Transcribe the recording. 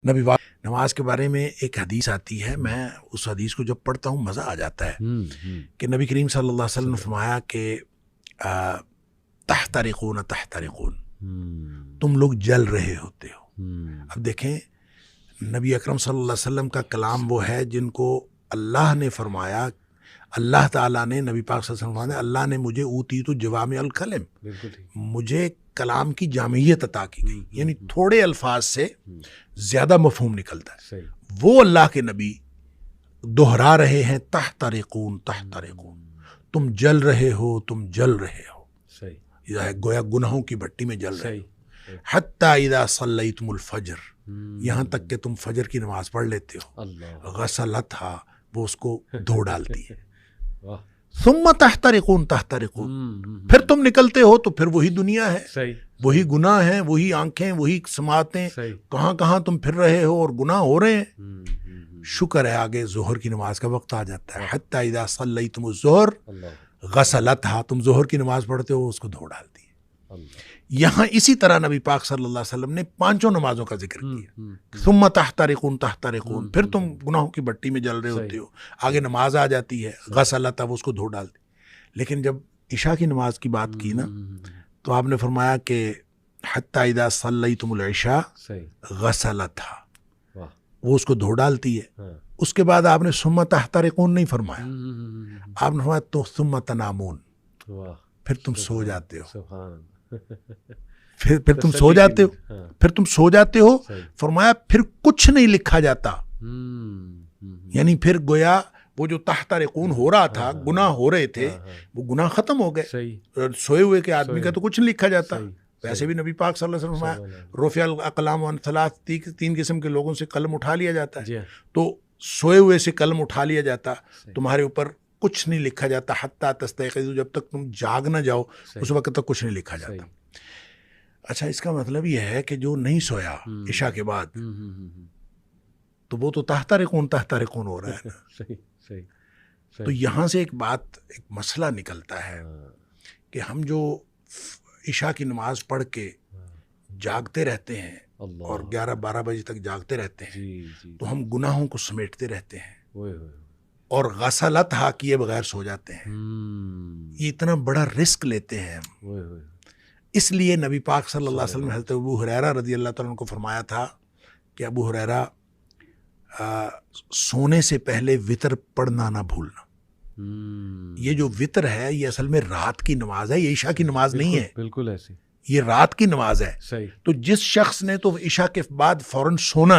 نبی پاک نماز کے بارے میں ایک حدیث آتی ہے، میں اس حدیث کو جب پڑھتا ہوں مزہ آ جاتا ہے کہ نبی کریم صلی اللہ علیہ وسلم نے فرمایا کہ تحترقون تحترقون، تم لوگ جل رہے ہوتے ہو۔ اب دیکھیں نبی اکرم صلی اللہ علیہ وسلم کا کلام وہ ہے جن کو اللہ نے فرمایا، اللہ تعالیٰ نے نبی پاک صلی اللہ علیہ وسلم فرمایا اللہ نے مجھے اوتیت جوامع الکلم، مجھے کلام کی جامعیت عطا کی گئی، یعنی تھوڑے الفاظ سے زیادہ مفہوم نکلتا ہے۔ وہ اللہ کے نبی دہرا رہے ہیں تحترقون تحترقون، تم جل رہے ہو، تم جل رہے ہو، گویا گناہوں کی بھٹی میں جل رہے ہو۔ حتی اذا صلیتم الفجر، یہاں تک کہ تم فجر کی نماز پڑھ لیتے ہو، غسلتھا، وہ اس کو دھو ڈالتی ہے، ثم تحترقون تحترقون، پھر تم نکلتے ہو تو پھر وہی دنیا ہے، وہی گناہ ہیں، وہی آنکھیں، وہی سماعتیں، کہاں کہاں تم پھر رہے ہو اور گناہ ہو رہے ہیں۔ شکر ہے آگے ظہر کی نماز کا وقت آ جاتا ہے، حتی اذا صلیتم الظہر غسلتھا، تم ظہر کی نماز پڑھتے ہو اس کو دھو ڈالتی ہے۔ یہاں اسی طرح نبی پاک صلی اللہ علیہ وسلم نے پانچوں نمازوں کا ذکر کیا، ثم تحترقون تحترقون، پھر تم گناہوں کی بٹی میں جل رہے ہوتے ہو، آگے نماز آ جاتی ہے، غسلتھا، وہ اس کو دھو ڈالتی۔ لیکن جب عشاء کی نماز کی بات کی نا تو آپ نے فرمایا کہ حتی اذا صلیتم العشاء غسلتھا، وہ اس کو دھو ڈالتی ہے۔ اس کے بعد آپ نے ثم تحترقون نہیں فرمایا، آپ نے فرمایا تو ثم تنامون، پھر تم سو جاتے ہو، پھر تم سو جاتے ہو، پھر تم سو جاتے ہو، فرمایا پھر کچھ نہیں لکھا جاتا، یعنی پھر گویا وہ جو تحترقون ہو رہا تھا، گناہ ہو رہے تھے، وہ گناہ ختم ہو گئے۔ سوئے ہوئے کے آدمی کا تو کچھ نہیں لکھا جاتا، ویسے بھی نبی پاک صلی اللہ علیہ وسلم فرمایا رفع الاقلام عن ثلاث، تین قسم کے لوگوں سے قلم اٹھا لیا جاتا ہے، تو سوئے ہوئے سے قلم اٹھا لیا جاتا، تمہارے اوپر کچھ نہیں لکھا جاتا حتی تستيقظوا، جب تک تم جاگ نہ جاؤ اس وقت تک کچھ نہیں لکھا جاتا۔ اچھا، اس کا مطلب یہ ہے کہ جو نہیں سویا عشاء کے بعد تو وہ تو تحترقون تحترقون ہو رہا ہے۔ تو یہاں سے ایک بات، ایک مسئلہ نکلتا ہے کہ ہم جو عشاء کی نماز پڑھ کے جاگتے رہتے ہیں اور 11-12 بجے تک جاگتے رہتے ہیں تو ہم گناہوں کو سمیٹتے رہتے ہیں اور غسلتھا کیے بغیر سو جاتے ہیں۔ یہ اتنا بڑا رسک لیتے ہیں ہم۔ اس لیے نبی پاک صلی اللہ علیہ وسلم نے حضرت ابو ہریرہ رضی اللہ تعالیٰ عنہ کو فرمایا تھا کہ ابو ہریرہ سونے سے پہلے وتر پڑھنا نہ بھولنا۔ یہ جو وتر ہے یہ اصل میں رات کی نماز ہے، یہ عشاء کی نماز نہیں ہے، بالکل ایسی، یہ رات کی نماز ہے۔ تو جس شخص نے تو عشاء کے بعد فوراً سونا ہے